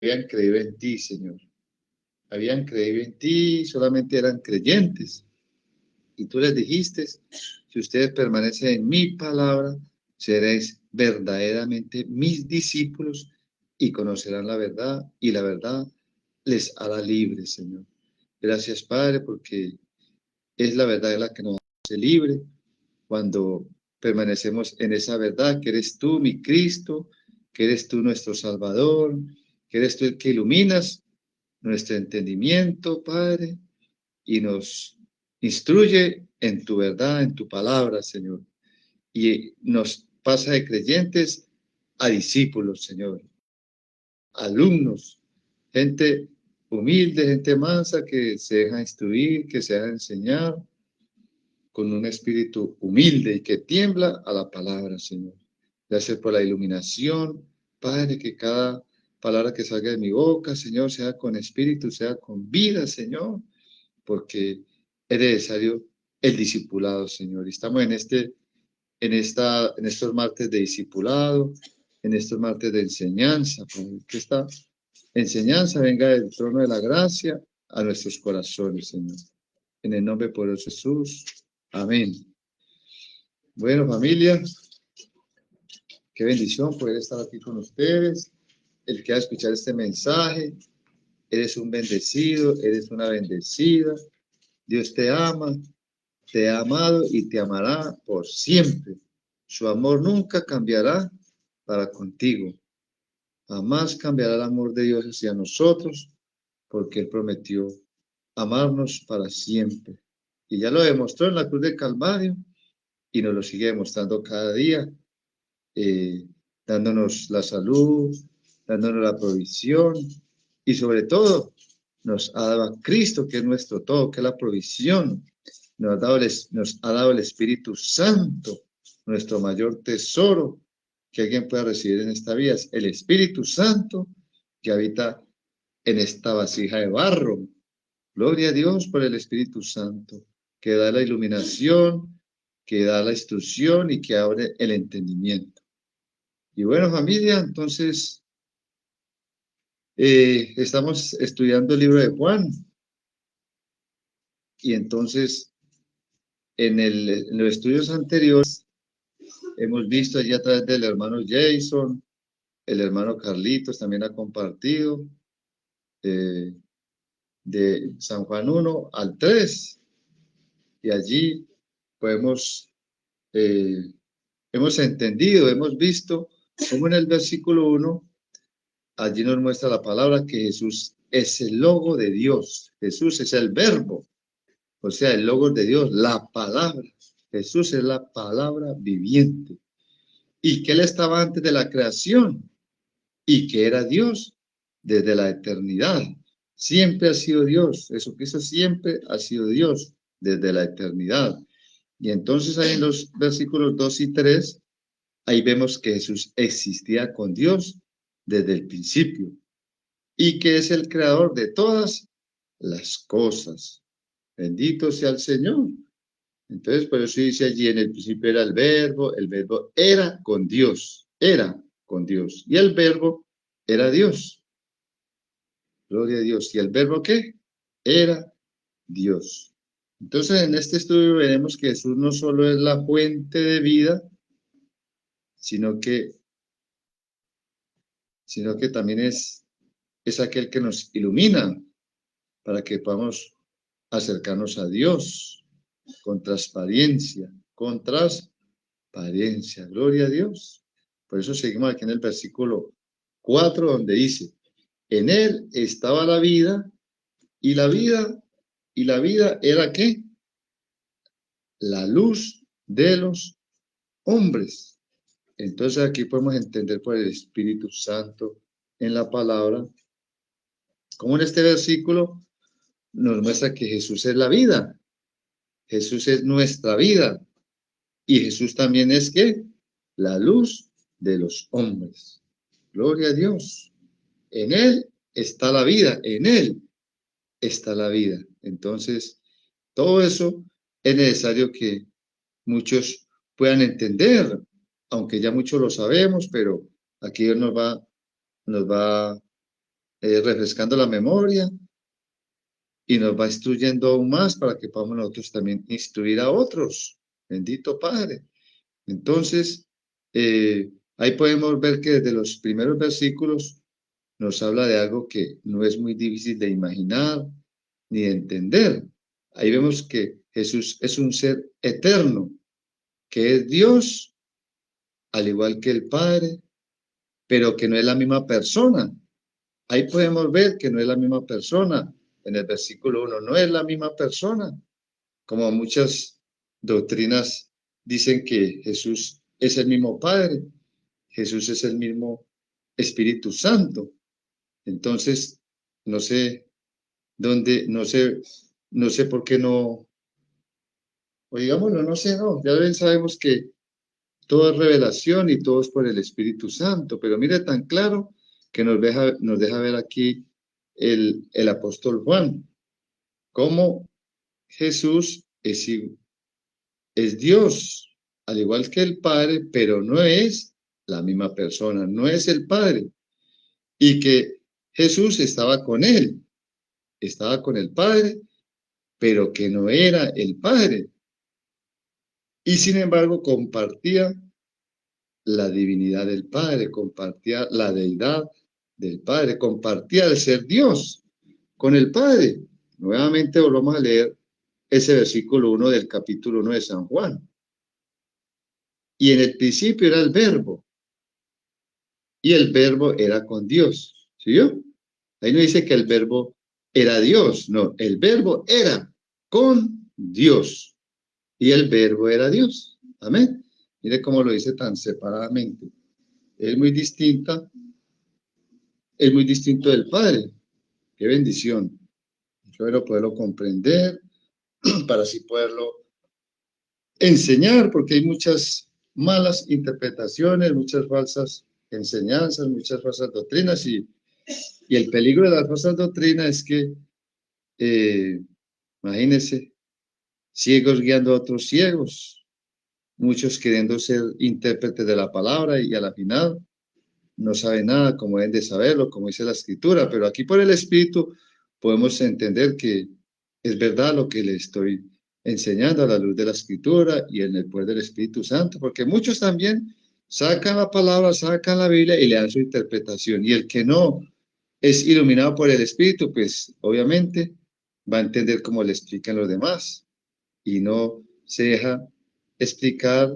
habían creído en ti, Señor. Habían creído en ti, solamente eran creyentes. Y tú les dijiste, si ustedes permanecen en mi palabra, seréis verdaderamente mis discípulos y conocerán la verdad, y la verdad les hará libres, Señor. Gracias, Padre, porque es la verdad la que nos hace libre cuando permanecemos en esa verdad, que eres tú, mi Cristo, que eres tú nuestro Salvador, que eres tú el que iluminas nuestro entendimiento, Padre, y nos instruye en tu verdad, en tu palabra, Señor. Y nos pasa de creyentes a discípulos, Señor, alumnos, gente humilde, gente mansa que se deja instruir, que se deja enseñar con un espíritu humilde y que tiembla a la palabra, Señor. Gracias por la iluminación, Padre, que cada palabra que salga de mi boca, Señor, sea con espíritu, sea con vida, Señor, porque es necesario el discipulado, Señor. Y estamos en estos martes de discipulado, en estos martes de enseñanza, Padre, que esta enseñanza venga del trono de la gracia a nuestros corazones, Señor. En el nombre poderoso de Jesús. Amén. Bueno, familia, qué bendición poder estar aquí con ustedes. El que va a escuchar este mensaje, eres un bendecido, eres una bendecida. Dios te ama, te ha amado y te amará por siempre. Su amor nunca cambiará para contigo. Jamás cambiará el amor de Dios hacia nosotros, porque Él prometió amarnos para siempre. Y ya lo demostró en la cruz del Calvario y nos lo sigue demostrando cada día, eh, dándonos la salud, dándonos la provisión y sobre todo nos ha dado a Cristo, que es nuestro todo, que es la provisión. Nos ha dado el Espíritu Santo, nuestro mayor tesoro que alguien pueda recibir en esta vida. Es el Espíritu Santo que habita en esta vasija de barro. Gloria a Dios por el Espíritu Santo, que da la iluminación, que da la instrucción y que abre el entendimiento. Y bueno, familia, entonces estamos estudiando el libro de Juan. Y entonces, en los estudios anteriores, hemos visto allí a través del hermano Jason, el hermano Carlitos también ha compartido, eh, de San Juan 1 al 3. Y allí podemos, eh, hemos entendido, hemos visto cómo en el versículo 1, allí nos muestra la palabra que Jesús es el logo de Dios. Jesús es el verbo, o sea, el logo de Dios, la palabra. Jesús es la palabra viviente. Y que Él estaba antes de la creación y que era Dios desde la eternidad. Siempre ha sido Dios. Jesucristo siempre ha sido Dios desde la eternidad. Y entonces ahí en los versículos 2 y 3, ahí vemos que Jesús existía con Dios desde el principio y que es el creador de todas las cosas. Bendito sea el Señor. Entonces, por eso dice allí, en el principio era el verbo era con Dios, era con Dios. Y el verbo era Dios. Gloria a Dios. ¿Y el verbo qué? Era Dios. Entonces, en este estudio veremos que Jesús no solo es la fuente de vida, sino que, también es aquel que nos ilumina para que podamos acercarnos a Dios con transparencia, gloria a Dios. Por eso seguimos aquí en el versículo 4, donde dice, en él estaba la vida, y la vida era ¿qué? La luz de los hombres. Entonces aquí podemos entender por el Espíritu Santo en la palabra, como en este versículo nos muestra que Jesús es la vida, Jesús es nuestra vida, y Jesús también es ¿qué? La luz de los hombres. Gloria a Dios. En Él está la vida, en Él está la vida. Entonces, todo eso es necesario que muchos puedan entender, aunque ya muchos lo sabemos, pero aquí Dios nos va refrescando la memoria y nos va instruyendo aún más para que podamos nosotros también instruir a otros. Bendito Padre. Entonces, ahí podemos ver que desde los primeros versículos nos habla de algo que no es muy difícil de imaginar ni de entender. Ahí vemos que Jesús es un ser eterno, que es Dios, al igual que el Padre, pero que no es la misma persona. Ahí podemos ver que no es la misma persona. En el versículo 1, no es la misma persona, como muchas doctrinas dicen que Jesús es el mismo Padre, Jesús es el mismo Espíritu Santo. Entonces, no sé dónde, no sé por qué no, o digámoslo, no sé, no, ya bien sabemos que todo es revelación y todo es por el Espíritu Santo, pero mire tan claro que nos deja ver aquí el apóstol Juan, cómo Jesús es Dios, al igual que el Padre, pero no es la misma persona, no es el Padre. Y que Jesús estaba con el Padre, pero que no era el Padre. Y sin embargo compartía la divinidad del Padre, compartía la deidad del Padre, compartía el ser Dios con el Padre. Nuevamente volvamos a leer ese versículo 1 del capítulo 1 de San Juan. Y en el principio era el verbo, y el verbo era con Dios. ¿Sí vio? Ahí no dice que el verbo era Dios, no, el verbo era con Dios, y el verbo era Dios. Amén. Mire cómo lo dice tan separadamente. Es muy distinta, es muy distinto del Padre. Qué bendición. Espero poderlo comprender para así poderlo enseñar, porque hay muchas malas interpretaciones, muchas falsas enseñanzas, muchas falsas doctrinas, y el peligro de las falsas doctrinas es que, imagínense, ciegos guiando a otros ciegos, muchos queriendo ser intérpretes de la palabra y a la final no saben nada como deben de saberlo, como dice la escritura, pero aquí por el Espíritu podemos entender que es verdad lo que le estoy enseñando a la luz de la escritura y en el poder del Espíritu Santo, porque muchos también sacan la palabra, sacan la Biblia y le dan su interpretación, y el que no es iluminado por el Espíritu, pues obviamente va a entender como le explican los demás y no se deja explicar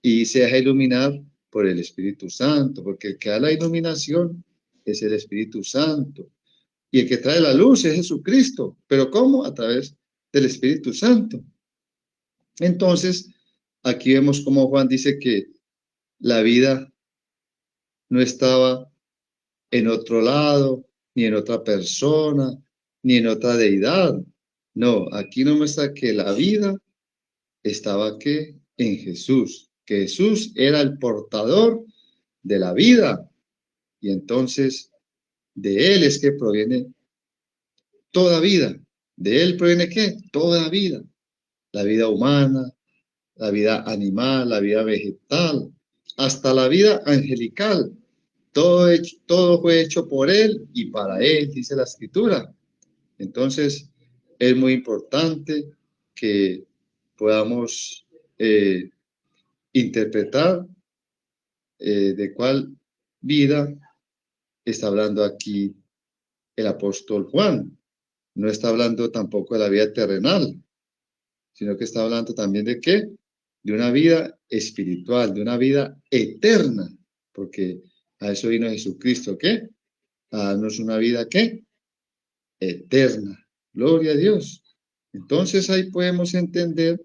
y se deja iluminar por el Espíritu Santo, porque el que da la iluminación es el Espíritu Santo y el que trae la luz es Jesucristo. ¿Pero cómo? A través del Espíritu Santo. Entonces, aquí vemos cómo Juan dice que la vida no estaba en otro lado, ni en otra persona, ni en otra deidad. No, aquí nos muestra que la vida estaba ¿qué? En Jesús, que Jesús era el portador de la vida, y entonces de Él es que proviene toda vida. ¿De Él proviene qué? Toda vida. La vida humana, la vida animal, la vida vegetal, hasta la vida angelical. Todo fue hecho por Él y para Él, dice la Escritura. Entonces, es muy importante que podamos interpretar de cuál vida está hablando aquí el apóstol Juan. No está hablando tampoco de la vida terrenal, sino que está hablando también de qué? De una vida espiritual, de una vida eterna, porque a eso vino Jesucristo, ¿qué? A darnos una vida, ¿qué? Eterna. Gloria a Dios. Entonces ahí podemos entender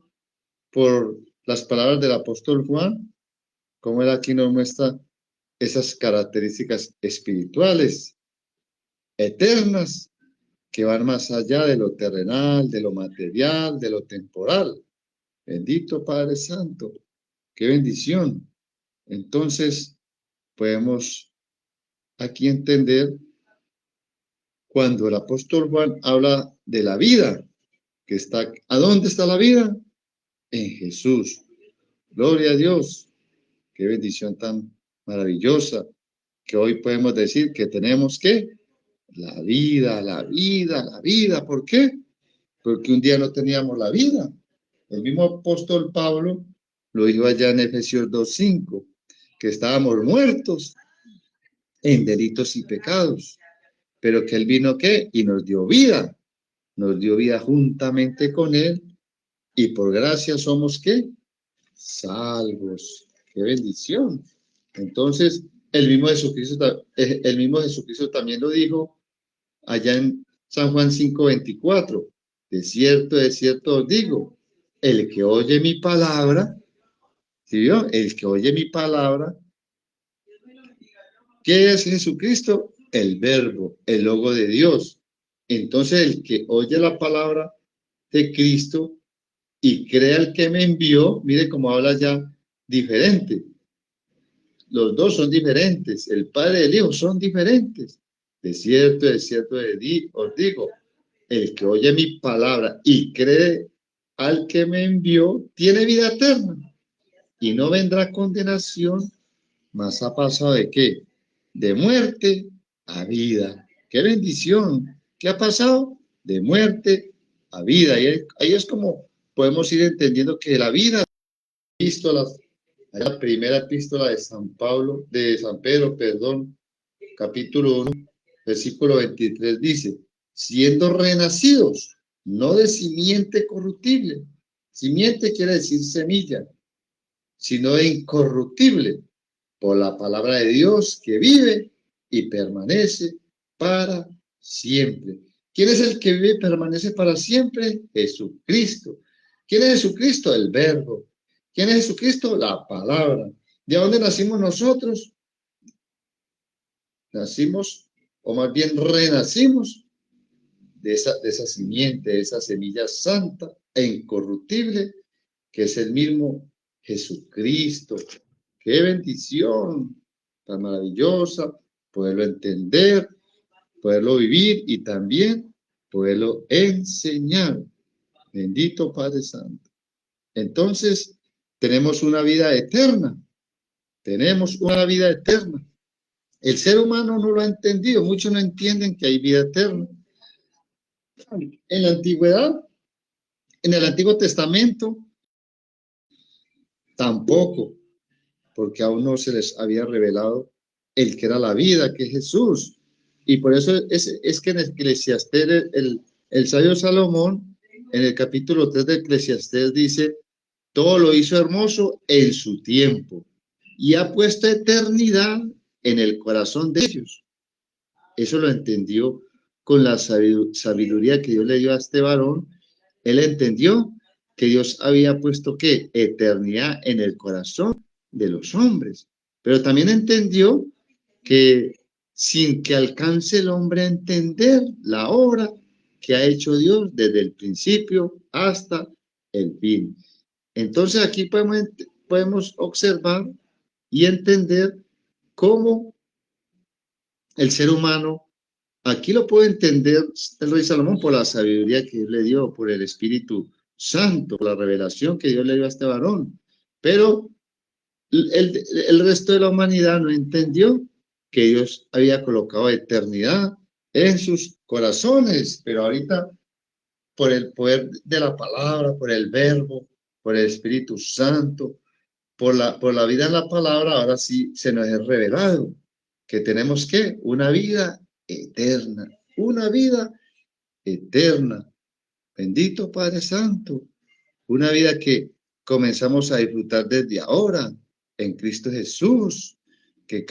por las palabras del apóstol Juan, cómo él aquí nos muestra esas características espirituales, eternas, que van más allá de lo terrenal, de lo material, de lo temporal. Bendito Padre Santo, qué bendición. Entonces, podemos aquí entender cuando el apóstol Juan habla de la vida, que está, ¿a dónde está la vida? En Jesús. Gloria a Dios, qué bendición tan maravillosa, que hoy podemos decir que tenemos que La vida, la vida, la vida. ¿Por qué? Porque un día no teníamos la vida. El mismo apóstol Pablo lo dijo allá en Efesios 2:5, que estábamos muertos en delitos y pecados, pero que él vino ¿qué? Y nos dio vida juntamente con él, y por gracia somos ¿qué? Salvos. ¡Qué bendición! Entonces, el mismo Jesucristo también lo dijo allá en San Juan 5:24. De cierto os digo, el que oye mi palabra, ¿sí vio? El que oye mi palabra, ¿qué es Jesucristo? El verbo, el logo de Dios. Entonces, el que oye la palabra de Cristo y crea el que me envió, mire cómo habla ya diferente. Los dos son diferentes, el Padre y el Hijo son diferentes. De cierto, os digo, el que oye mi palabra y cree al que me envió, tiene vida eterna y no vendrá condenación, mas ha pasado ¿de qué? De muerte a vida. ¡Qué bendición! ¿Qué ha pasado? De muerte a vida. Y ahí es como podemos ir entendiendo que la vida, epístolas, la primera epístola de San Pedro, perdón, capítulo 1, versículo 23 dice, siendo renacidos, no de simiente corruptible. Simiente quiere decir semilla, sino de incorruptible, por la palabra de Dios que vive y permanece para siempre. ¿Quién es el que vive y permanece para siempre? Jesucristo. ¿Quién es Jesucristo? El Verbo. ¿Quién es Jesucristo? La palabra. ¿De dónde nacimos nosotros? Nacimos, o más bien renacimos, de esa simiente, de esa semilla santa e incorruptible, que es el mismo Jesucristo. ¡Qué bendición tan maravillosa! Poderlo entender, poderlo vivir y también poderlo enseñar. Bendito Padre Santo. Entonces, tenemos una vida eterna. Tenemos una vida eterna. El ser humano no lo ha entendido. Muchos no entienden que hay vida eterna. En la antigüedad, en el Antiguo Testamento, tampoco, porque aún no se les había revelado el que era la vida, que es Jesús. Y por eso es que en Eclesiastés, el sabio Salomón, en el capítulo 3 de Eclesiastés dice, todo lo hizo hermoso en su tiempo y ha puesto eternidad en el corazón de ellos. Eso lo entendió con la sabiduría que Dios le dio a este varón. Él entendió que Dios había puesto ¿qué? Eternidad en el corazón de los hombres. Pero también entendió que sin que alcance el hombre a entender la obra que ha hecho Dios desde el principio hasta el fin. Entonces aquí podemos observar y entender cómo el ser humano, aquí lo puede entender el rey Salomón por la sabiduría que Dios le dio, por el Espíritu Santo, por la revelación que Dios le dio a este varón. Pero el resto de la humanidad no entendió que Dios había colocado eternidad en sus corazones, pero ahorita por el poder de la palabra, por el verbo, por el Espíritu Santo, por la vida en la palabra, ahora sí se nos es revelado que tenemos que una vida eterna, una vida eterna. Bendito Padre Santo, una vida que comenzamos a disfrutar desde ahora en Cristo Jesús, que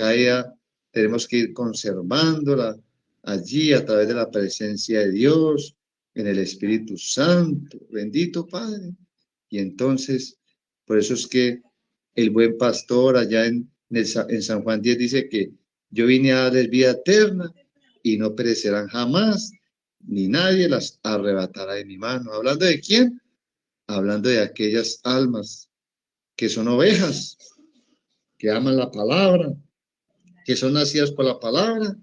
tenemos que ir conservándola allí a través de la presencia de Dios, en el Espíritu Santo. Bendito Padre. Y entonces, por eso es que el buen pastor allá en San Juan 10 dice que yo vine a darles vida eterna y no perecerán jamás, ni nadie las arrebatará de mi mano. ¿Hablando de quién? Hablando de aquellas almas que son ovejas, que aman la palabra, que son nacidas por la palabra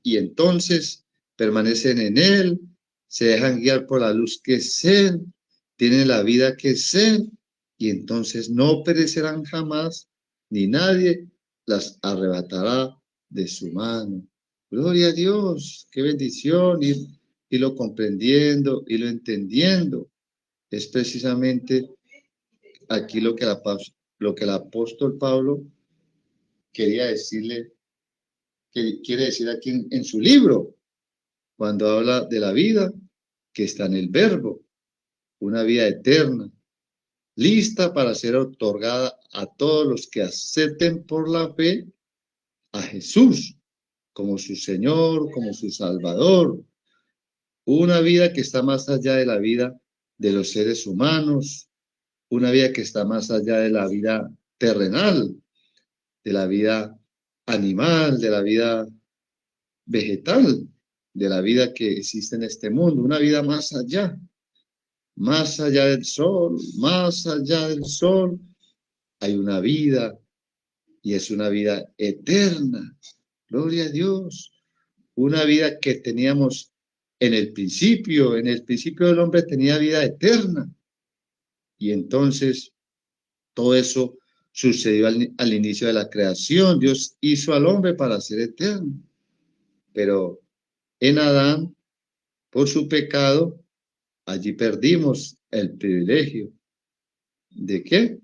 y entonces permanecen en él, se dejan guiar por la luz que es él, tienen la vida que es él y entonces no perecerán jamás, ni nadie las arrebatará de su mano. Gloria a Dios, qué bendición irlo comprendiendo, irlo entendiendo. Es precisamente aquí lo que el apóstol Pablo quería decirle, que quiere decir aquí en su libro, cuando habla de la vida que está en el verbo, una vida eterna, lista para ser otorgada a todos los que acepten por la fe a Jesús como su Señor, como su Salvador. Una vida que está más allá de la vida de los seres humanos, una vida que está más allá de la vida terrenal, de la vida animal, de la vida vegetal, de la vida que existe en este mundo, una vida más allá del sol, más allá del sol, hay una vida y es una vida eterna. Gloria a Dios. Una vida que teníamos en el principio del hombre tenía vida eterna. Y entonces todo eso sucedió al inicio de la creación. Dios hizo al hombre para ser eterno. Pero en Adán, por su pecado, allí perdimos el privilegio. ¿De qué?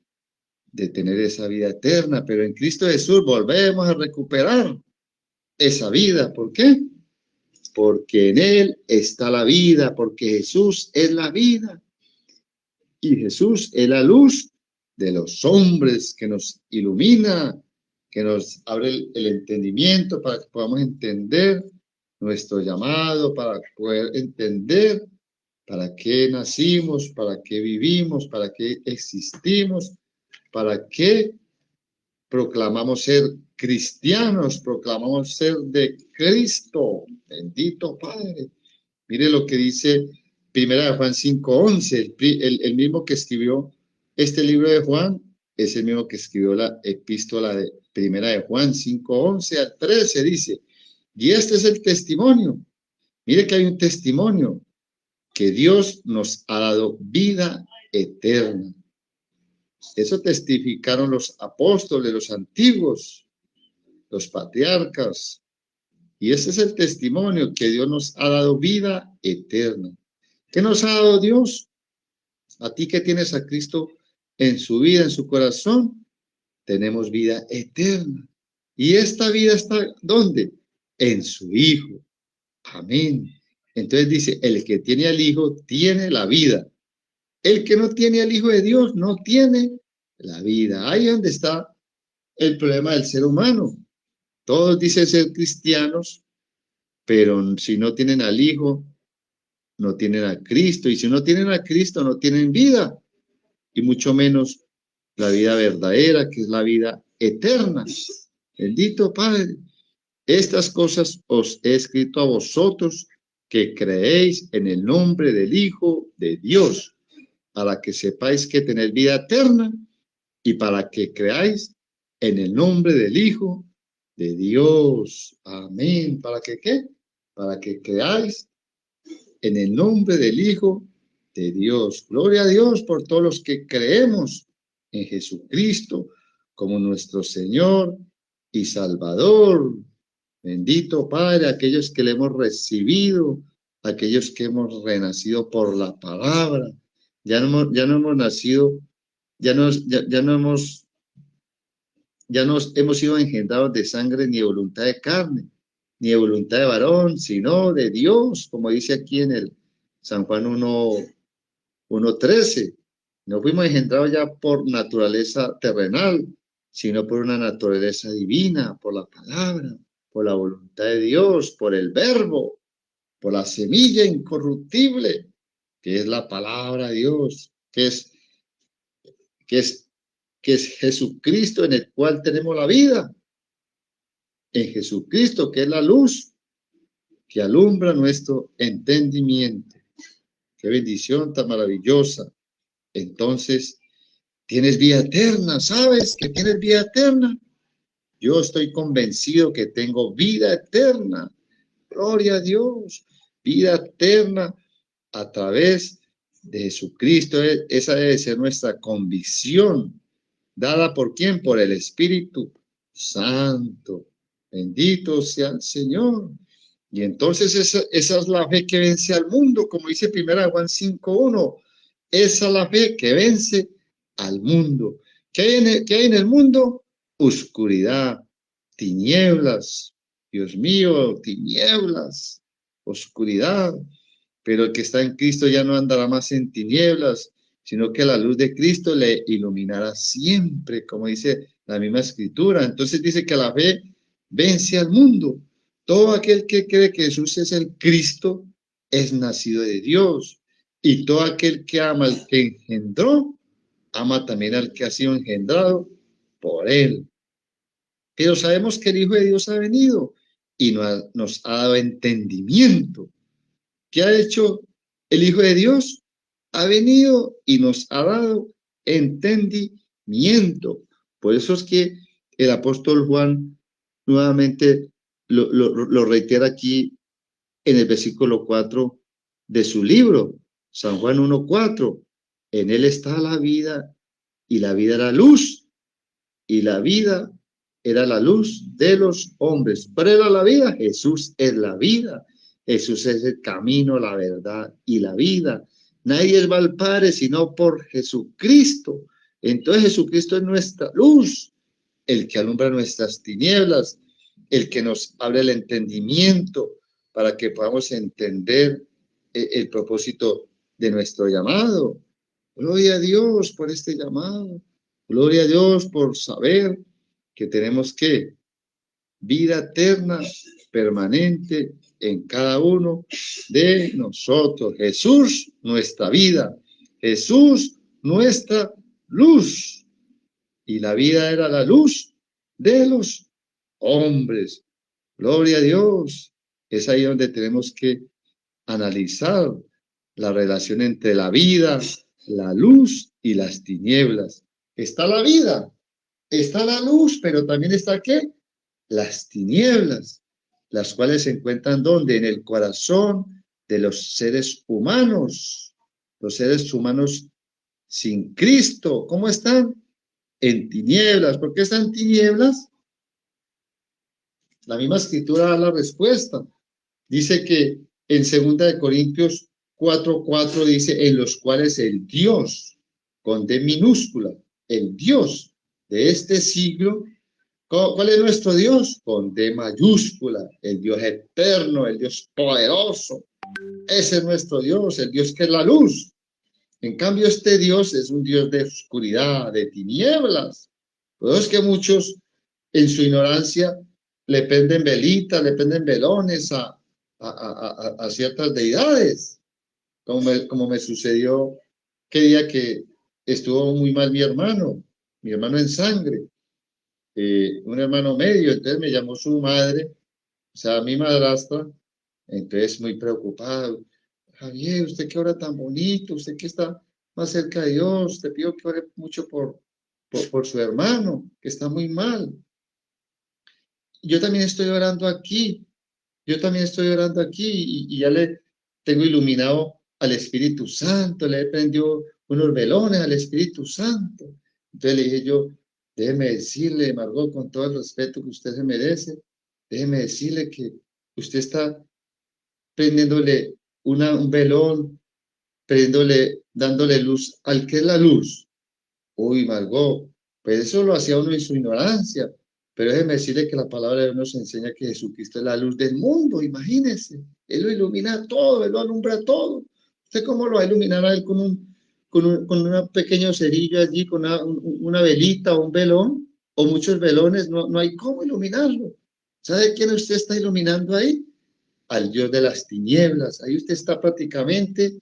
De tener esa vida eterna. Pero en Cristo Jesús volvemos a recuperar esa vida. ¿Por qué? Porque en Él está la vida, porque Jesús es la vida. Y Jesús es la luz de los hombres que nos ilumina, que nos abre el entendimiento para que podamos entender nuestro llamado, para poder entender para qué nacimos, para qué vivimos, para qué existimos, para qué proclamamos ser cristianos, proclamamos ser de Cristo. Bendito Padre. Mire lo que dice Primera de Juan 5:11, el mismo que escribió este libro de Juan, es el mismo que escribió la epístola de Primera de Juan 5:11 al 13, dice, y este es el testimonio. Mire que hay un testimonio, que Dios nos ha dado vida eterna. Eso testificaron los apóstoles, los antiguos, los patriarcas. Y ese es el testimonio, que Dios nos ha dado vida eterna. ¿Qué nos ha dado Dios? A ti que tienes a Cristo en su vida, en su corazón, tenemos vida eterna. Y esta vida está, ¿dónde? En su Hijo. Amén. Entonces dice, el que tiene al Hijo tiene la vida. El que no tiene al Hijo de Dios no tiene la vida. Ahí es donde está el problema del ser humano. Todos dicen ser cristianos, pero si no tienen al Hijo, no tienen a Cristo. Y si no tienen a Cristo, no tienen vida. Y mucho menos la vida verdadera, que es la vida eterna. Bendito Padre. Estas cosas os he escrito a vosotros que creéis en el nombre del Hijo de Dios, para que sepáis que tenéis vida eterna y para que creáis en el nombre del Hijo de Dios. Amén. ¿Para que qué? Para que creáis en el nombre del Hijo de Dios. Gloria a Dios por todos los que creemos en Jesucristo como nuestro Señor y Salvador. Bendito Padre, aquellos que le hemos recibido, aquellos que hemos renacido por la palabra. Ya no hemos nacido, ya no hemos sido engendrados de sangre ni de voluntad de carne, ni de voluntad de varón, sino de Dios, como dice aquí en el San Juan 1:13. No fuimos engendrados ya por naturaleza terrenal, sino por una naturaleza divina, por la palabra, por la voluntad de Dios, por el verbo, por la semilla incorruptible, que es la palabra de Dios, que es Jesucristo, en el cual tenemos la vida. En Jesucristo, que es la luz que alumbra nuestro entendimiento. Qué bendición tan maravillosa. Entonces, tienes vida eterna, ¿sabes que tienes vida eterna? Yo estoy convencido que tengo vida eterna. Gloria a Dios. Vida eterna a través de Jesucristo. Esa debe ser nuestra convicción. ¿Dada por quién? Por el Espíritu Santo. Bendito sea el Señor. Y entonces esa es la fe que vence al mundo, como dice 1 Juan 5:1. Esa es la fe que vence al mundo. ¿Qué hay en el mundo? Oscuridad, tinieblas. Dios mío, tinieblas, oscuridad. Pero el que está en Cristo ya no andará más en tinieblas, sino que la luz de Cristo le iluminará siempre, como dice la misma escritura. Entonces dice que la fe vence al mundo. Todo aquel que cree que Jesús es el Cristo es nacido de Dios. Y todo aquel que ama al que engendró, ama también al que ha sido engendrado por él. Pero sabemos que el Hijo de Dios ha venido y nos ha dado entendimiento. ¿Qué ha hecho el Hijo de Dios? Ha venido y nos ha dado entendimiento. Por eso es que el apóstol Juan nuevamente lo reitera aquí en el versículo 4 de su libro, San Juan 1:4. En él está la vida y la vida era luz y la vida era la luz de los hombres. ¿Cuál era la vida? Jesús es la vida. Jesús es el camino, la verdad y la vida. Nadie va al Padre sino por Jesucristo. Entonces Jesucristo es nuestra luz, el que alumbra nuestras tinieblas, el que nos abre el entendimiento para que podamos entender el propósito de nuestro llamado. Gloria a Dios por este llamado. Gloria a Dios por saber que tenemos que vida eterna permanente en cada uno de nosotros. Jesús, nuestra vida. Jesús, nuestra luz. Y la vida era la luz de los hombres. Gloria a Dios. Es ahí donde tenemos que analizar la relación entre la vida, la luz y las tinieblas. Está la vida, está la luz, pero también está ¿qué? Las tinieblas, las cuales se encuentran ¿dónde? En el corazón de los seres humanos. Los seres humanos sin Cristo, ¿cómo están? En tinieblas. ¿Por qué están en tinieblas? La misma escritura da la respuesta. Dice que en 2 Corintios 4:4 dice, en los cuales el Dios, con D minúscula, el Dios de este siglo, ¿cuál es nuestro Dios? Con D mayúscula, el Dios eterno, el Dios poderoso. Ese es nuestro Dios, el Dios que es la luz. En cambio, este Dios es un Dios de oscuridad, de tinieblas. Por eso es que muchos, en su ignorancia, le prenden velitas, le prenden velones a ciertas deidades, como me sucedió que día que estuvo muy mal mi hermano en sangre, un hermano medio. Entonces me llamó su madre, o sea, mi madrastra, entonces muy preocupado. Javier, usted que ora tan bonito, usted que está más cerca de Dios, te pido que ore mucho por su hermano, que está muy mal. Yo también estoy orando aquí, y ya le tengo iluminado al Espíritu Santo, le he prendido unos velones al Espíritu Santo. Entonces le dije yo, déjeme decirle, Margot, con todo el respeto que usted se merece, déjeme decirle que usted está prendiéndole un velón, dándole luz al que es la luz. Uy, Margot, pues eso lo hacía uno en su ignorancia. Pero déjeme decirle que la palabra de Dios nos enseña que Jesucristo es la luz del mundo, imagínese. Él lo ilumina todo, Él lo alumbra todo. ¿Usted cómo lo va a iluminar a Él con una pequeña cerilla allí, con una velita o un velón, o muchos velones? No hay cómo iluminarlo. ¿Sabe quién usted está iluminando ahí? Al Dios de las tinieblas. Ahí usted está prácticamente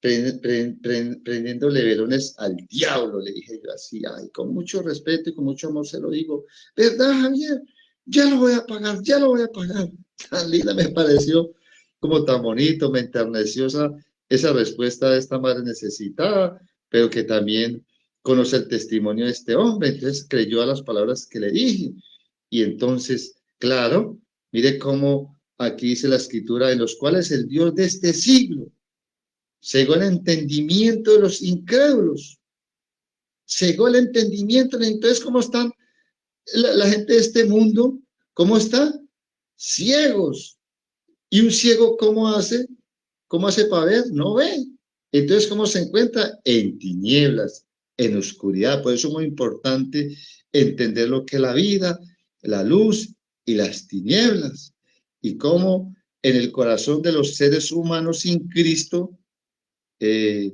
prendiéndole velones al diablo, le dije yo así, ay, con mucho respeto y con mucho amor se lo digo, ¿verdad, Javier? Ya lo voy a pagar, ya lo voy a pagar. Tan linda me pareció, como tan bonito, me enterneció esa respuesta de esta madre necesitada, pero que también conoce el testimonio de este hombre. Entonces creyó a las palabras que le dije. Y entonces, claro, mire cómo aquí dice la escritura, en los cuales el Dios de este siglo cegó el entendimiento de los incrédulos, cegó el entendimiento. Entonces, ¿cómo están la gente de este mundo? ¿Cómo está? Ciegos. ¿Y un ciego cómo hace? ¿Cómo hace para ver? No ve. Entonces, ¿cómo se encuentra? En tinieblas, en oscuridad. Por eso es muy importante entender lo que es la vida, la luz y las tinieblas. Y cómo en el corazón de los seres humanos sin Cristo eh,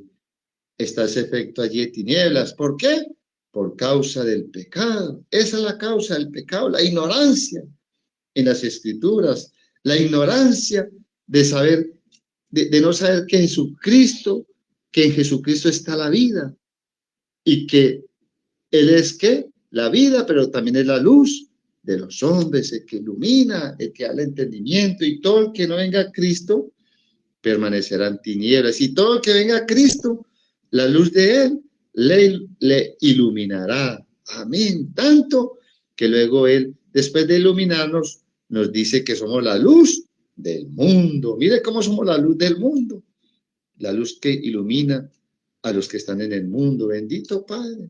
está ese efecto allí de tinieblas. ¿Por qué? Por causa del pecado. Esa es la causa del pecado, la ignorancia en las escrituras, la ignorancia de saber, de no saber que en Jesucristo está la vida y que Él es ¿qué? La vida, pero también es la luz de los hombres, el que ilumina, el que da el entendimiento, y todo el que no venga a Cristo permanecerá en tinieblas, y todo el que venga a Cristo, la luz de Él le iluminará. Amén. Tanto que luego Él, después de iluminarnos, nos dice que somos la luz del mundo. Mire cómo somos la luz del mundo, la luz que ilumina a los que están en el mundo. Bendito Padre.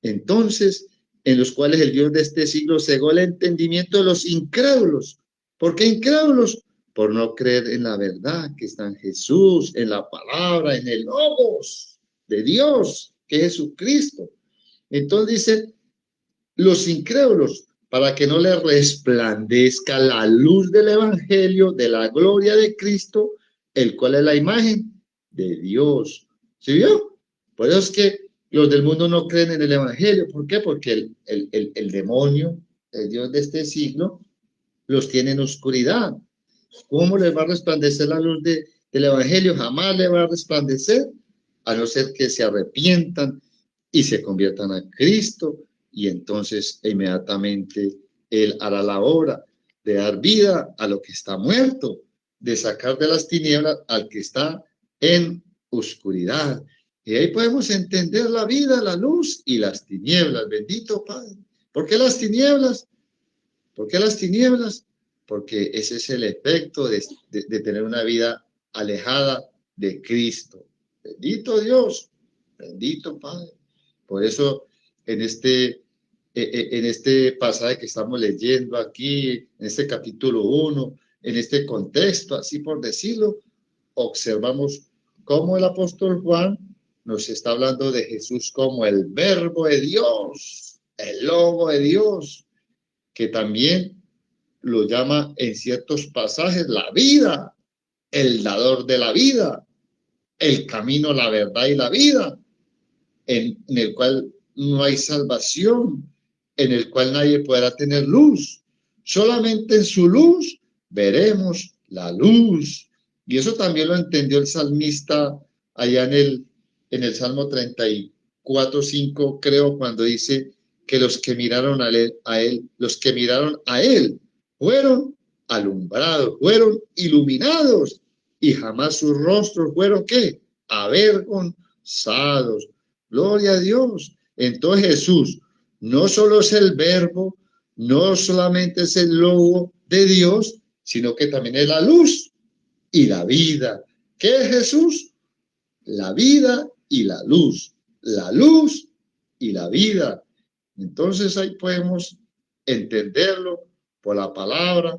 Entonces, en los cuales el Dios de este siglo cegó el entendimiento de los incrédulos. ¿Por qué incrédulos? Por no creer en la verdad que está en Jesús, en la palabra, en el logos de Dios, que es Jesucristo. Entonces dice, los incrédulos, para que no les resplandezca la luz del evangelio, de la gloria de Cristo, el cual es la imagen de Dios. ¿Sí vio? Por eso es que los del mundo no creen en el evangelio. ¿Por qué? Porque el demonio, el Dios de este siglo, los tiene en oscuridad. ¿Cómo les va a resplandecer la luz del evangelio? Jamás le va a resplandecer, a no ser que se arrepientan y se conviertan a Cristo, y entonces inmediatamente Él hará la obra de dar vida a lo que está muerto, de sacar de las tinieblas al que está en oscuridad. Y ahí podemos entender la vida, la luz y las tinieblas. Bendito Padre. ¿Por qué las tinieblas? ¿Por qué las tinieblas? Porque ese es el efecto de tener una vida alejada de Cristo. Bendito Dios, bendito Padre. Por eso en este pasaje que estamos leyendo aquí, en este capítulo 1, en este contexto, así por decirlo, observamos cómo el apóstol Juan nos está hablando de Jesús como el verbo de Dios, el logo de Dios, que también lo llama en ciertos pasajes la vida, el dador de la vida, el camino, la verdad y la vida, en el cual no hay salvación, en el cual nadie podrá tener luz. Solamente en su luz veremos la luz. Y eso también lo entendió el salmista allá en el Salmo 34:5, creo, cuando dice que los que miraron los que miraron a él fueron alumbrados, fueron iluminados, y jamás sus rostros fueron ¿qué? Avergonzados. Gloria a Dios. Entonces Jesús no solo es el verbo, no solamente es el logo de Dios, sino que también es la luz y la vida. ¿Qué es Jesús? La vida y la luz. La luz y la vida. Entonces ahí podemos entenderlo por la palabra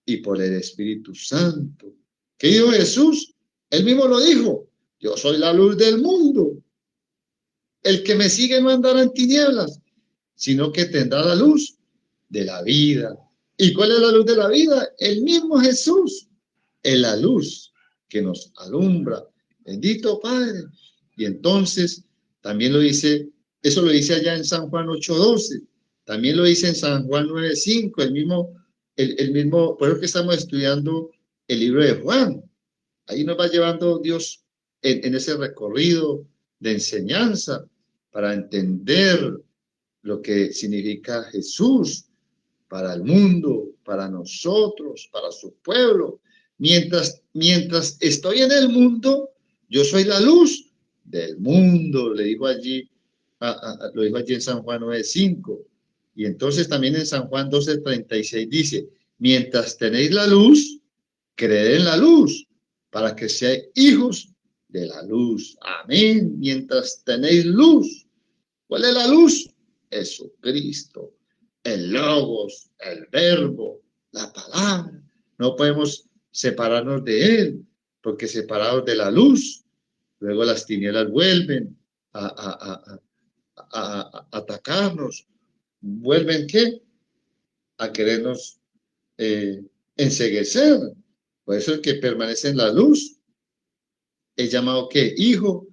y por el Espíritu Santo. ¿Qué dijo Jesús? Él mismo lo dijo. Yo soy la luz del mundo. El que me sigue no andará en tinieblas, sino que tendrá la luz de la vida. ¿Y cuál es la luz de la vida? El mismo Jesús es la luz que nos alumbra. Bendito Padre. Y entonces también lo dice, eso lo dice allá en San Juan 8:12. También lo dice en San Juan 9:5, el mismo, por eso que estamos estudiando el libro de Juan. Ahí nos va llevando Dios en ese recorrido de enseñanza para entender lo que significa Jesús para el mundo, para nosotros, para su pueblo. Mientras estoy en el mundo, yo soy la luz del mundo, le digo allí, lo digo allí en San Juan 9:5. Y entonces también en San Juan 12:36 dice, mientras tenéis la luz, creed en la luz, para que seáis hijos de la luz. Amén. Mientras tenéis luz. ¿Cuál es la luz? Jesucristo, el Logos, el Verbo, la palabra. No podemos separarnos de él, porque separados de la luz, luego las tinieblas vuelven a atacarnos. ¿Vuelven qué? A querernos enceguecer. Por eso el que permanece en la luz es llamado ¿qué? Hijo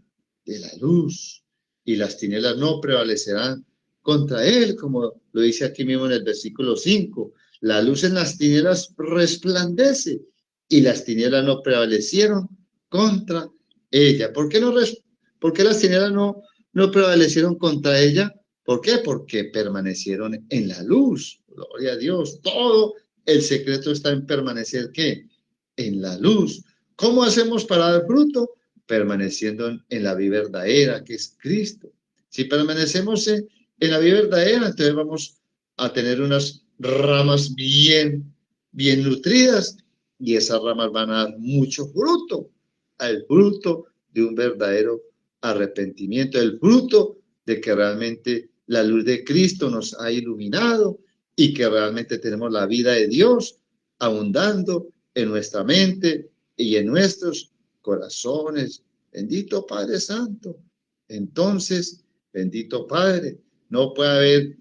de la luz. Y las tinieblas no prevalecerán contra él, como lo dice aquí mismo en el versículo 5. La luz en las tinieblas resplandece y las tinieblas no prevalecieron contra ella. ¿Por qué las tinieblas no prevalecieron contra ella? ¿Por qué? Porque permanecieron en la luz. Gloria a Dios. Todo el secreto está en permanecer, ¿qué? En la luz. ¿Cómo hacemos para dar fruto? Permaneciendo en la vida verdadera, que es Cristo. Si permanecemos en la vida verdadera, entonces vamos a tener unas ramas bien nutridas y esas ramas van a dar mucho fruto, el fruto de un verdadero arrepentimiento, el fruto de que realmente la luz de Cristo nos ha iluminado y que realmente tenemos la vida de Dios abundando en nuestra mente y en nuestros corazones. Bendito Padre Santo. Entonces, bendito Padre, no puede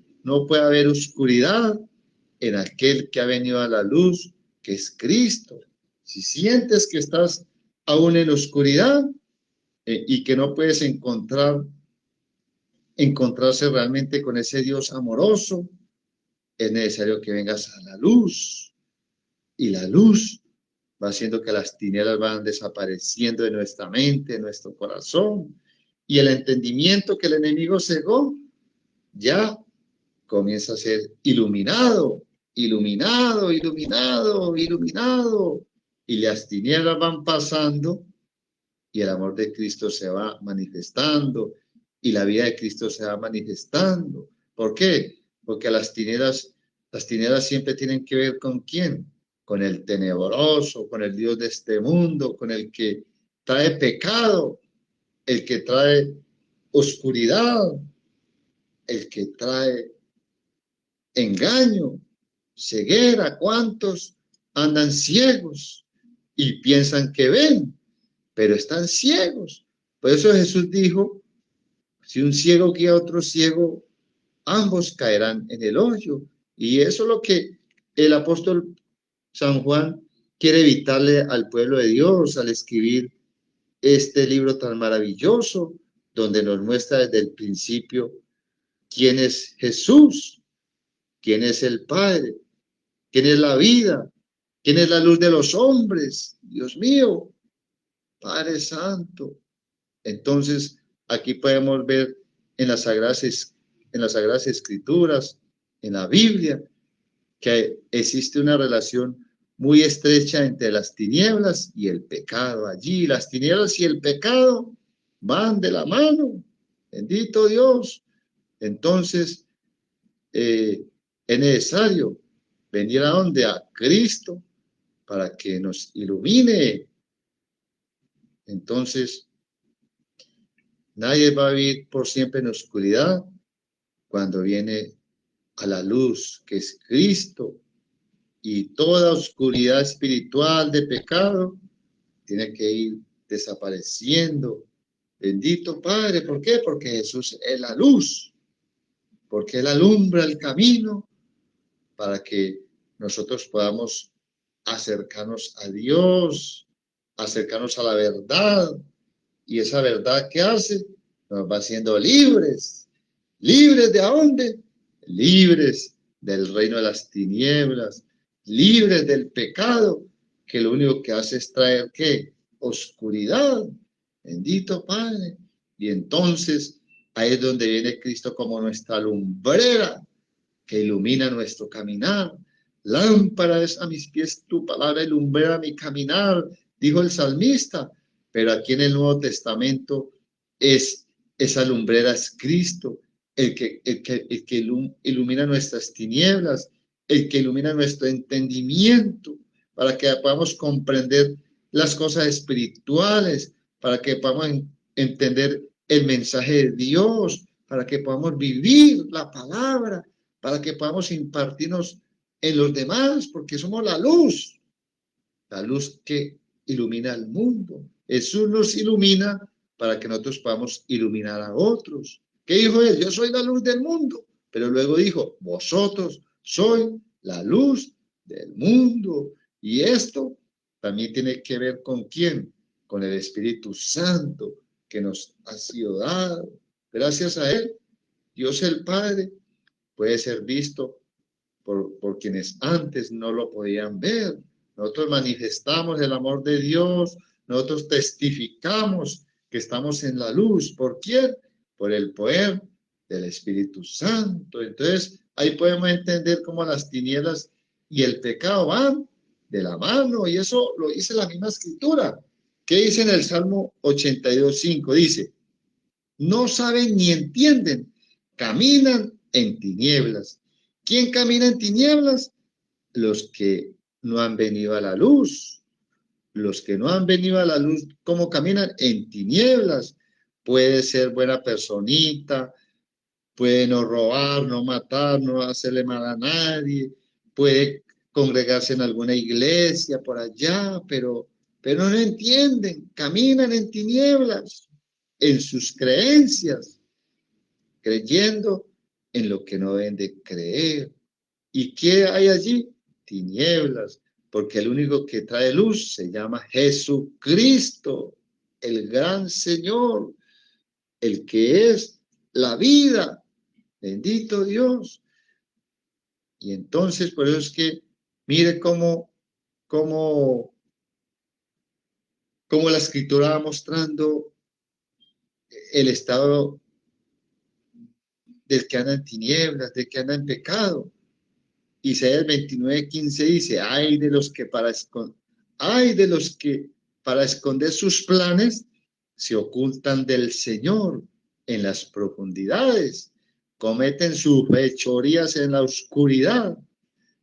haber oscuridad en aquel que ha venido a la luz, que es Cristo. Si sientes que estás aún en oscuridad y que no puedes encontrarse realmente con ese Dios amoroso, es necesario que vengas a la luz. Y la luz va haciendo que las tinieblas van desapareciendo de nuestra mente, de nuestro corazón. Y el entendimiento que el enemigo cegó ya comienza a ser iluminado, iluminado, iluminado, iluminado. Y las tinieblas van pasando y el amor de Cristo se va manifestando y la vida de Cristo se va manifestando. ¿Por qué? Porque las tinieblas siempre tienen que ver con quién, con el tenebroso, con el Dios de este mundo, con el que trae pecado, el que trae oscuridad, el que trae engaño, ceguera. ¿Cuántos andan ciegos y piensan que ven, pero están ciegos? Por eso Jesús dijo, si un ciego guía a otro ciego, ambos caerán en el hoyo. Y eso es lo que el apóstol San Juan quiere evitarle al pueblo de Dios al escribir este libro tan maravilloso, donde nos muestra desde el principio quién es Jesús, quién es el Padre, quién es la vida, quién es la luz de los hombres. Dios mío, Padre Santo. Entonces, aquí podemos ver en las Sagradas Escrituras, en la Biblia, que existe una relación muy estrecha entre las tinieblas y el pecado. Allí las tinieblas y el pecado van de la mano. Bendito Dios. Entonces, es necesario venir a donde, a Cristo, para que nos ilumine. Entonces, nadie va a vivir por siempre en oscuridad cuando viene a la luz, que es Cristo. Y toda oscuridad espiritual de pecado tiene que ir desapareciendo. Bendito Padre, ¿por qué? Porque Jesús es la luz, porque Él alumbra el camino para que nosotros podamos acercarnos a Dios, acercarnos a la verdad. Y esa verdad que hace nos va haciendo libres. ¿Libres de dónde? Libres del reino de las tinieblas, libres del pecado, que lo único que hace es traer, ¿qué? Oscuridad. Bendito Padre. Y entonces ahí es donde viene Cristo como nuestra lumbrera, que ilumina nuestro caminar. Lámpara es a mis pies tu palabra y lumbrera mi caminar, dijo el salmista. Pero aquí en el Nuevo Testamento esa lumbrera es Cristo, el que ilumina nuestras tinieblas, el que ilumina nuestro entendimiento, para que podamos comprender las cosas espirituales, para que podamos entender el mensaje de Dios, para que podamos vivir la palabra, para que podamos impartirnos en los demás, porque somos la luz que ilumina al mundo. Jesús nos ilumina para que nosotros podamos iluminar a otros. ¿Qué dijo él? Yo soy la luz del mundo, pero luego dijo, vosotros sois la luz del mundo. Y esto también tiene que ver con ¿quién? Con el Espíritu Santo que nos ha sido dado. Gracias a él, Dios el Padre puede ser visto por quienes antes no lo podían ver. Nosotros manifestamos el amor de Dios, nosotros testificamos que estamos en la luz. ¿Por quién? Por el poder del Espíritu Santo. Entonces, ahí podemos entender cómo las tinieblas y el pecado van de la mano, y eso lo dice la misma Escritura. ¿Qué dice en el Salmo 82:5? Dice, no saben ni entienden, caminan en tinieblas. ¿Quién camina en tinieblas? Los que no han venido a la luz. Los que no han venido a la luz, ¿cómo caminan? En tinieblas. Puede ser buena personita, puede no robar, no matar, no hacerle mal a nadie, puede congregarse en alguna iglesia por allá, pero no entienden, caminan en tinieblas, en sus creencias, creyendo en lo que no deben de creer. ¿Y qué hay allí? Tinieblas, porque el único que trae luz se llama Jesucristo, el gran Señor, el que es la vida. Bendito Dios. Y entonces, por eso es que, mire cómo la Escritura va mostrando el estado del que anda en tinieblas, del que anda en pecado. Isaías 29:15 dice, ay de los que para esconder sus planes se ocultan del Señor en las profundidades, cometen sus fechorías en la oscuridad.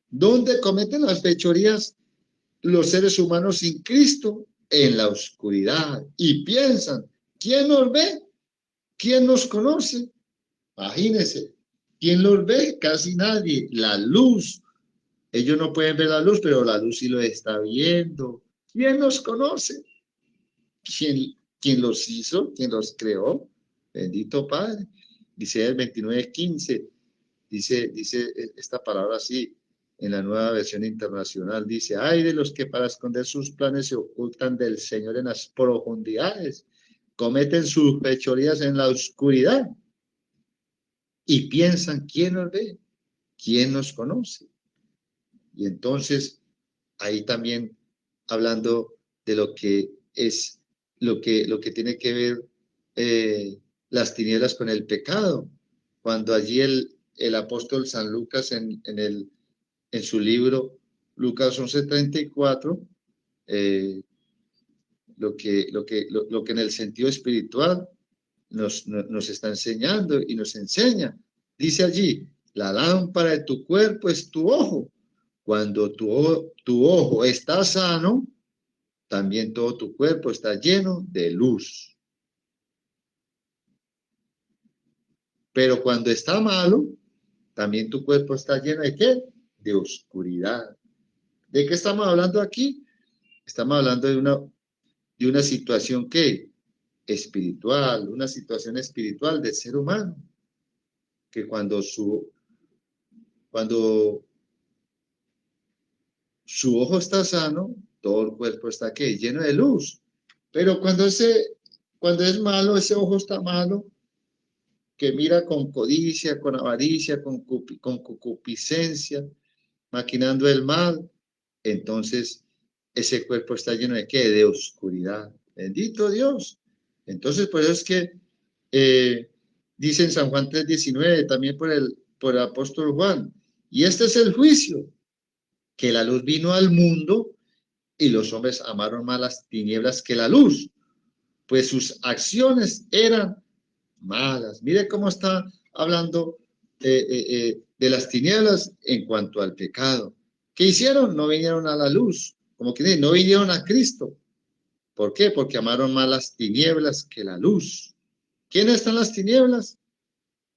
¿Dónde cometen las fechorías los seres humanos sin Cristo? En la oscuridad. Y piensan, ¿quién nos ve? ¿Quién nos conoce? Imagínense, ¿quién los ve? Casi nadie. La luz. Ellos no pueden ver la luz, pero la luz sí lo está viendo. ¿Quién los conoce? ¿Quién los hizo? ¿Quién los creó? Bendito Padre. Dice el 29:15, dice esta palabra así, en la Nueva Versión Internacional, dice, ay de los que para esconder sus planes se ocultan del Señor en las profundidades, cometen sus fechorías en la oscuridad y piensan, ¿quién nos ve? ¿Quién nos conoce? Y entonces, ahí también hablando de lo que es, lo que tiene que ver las tinieblas con el pecado. Cuando allí el apóstol San Lucas en su libro, Lucas 11:34, lo que en el sentido espiritual nos está enseñando y nos enseña. Dice allí, la lámpara de tu cuerpo es tu ojo. Cuando tu ojo está sano, también todo tu cuerpo está lleno de luz. Pero cuando está malo, también tu cuerpo está lleno de ¿qué? De oscuridad. ¿De qué estamos hablando aquí? Estamos hablando de una situación que espiritual, una situación espiritual del ser humano, que cuando su ojo está sano, todo el cuerpo está ¿qué? Lleno de luz. Pero cuando es malo, ese ojo está malo, que mira con codicia, con avaricia, con concupiscencia, maquinando el mal, entonces ese cuerpo está lleno de ¿qué? De oscuridad. Bendito Dios. Entonces, por eso es que dice en San Juan 3:19, también por el apóstol Juan, y este es el juicio, que la luz vino al mundo y los hombres amaron más las tinieblas que la luz, pues sus acciones eran malas. Mire cómo está hablando de las tinieblas en cuanto al pecado. ¿Qué hicieron? No vinieron a la luz, como que no vinieron a Cristo. ¿Por qué? Porque amaron más las tinieblas que la luz. ¿Quién está en las tinieblas?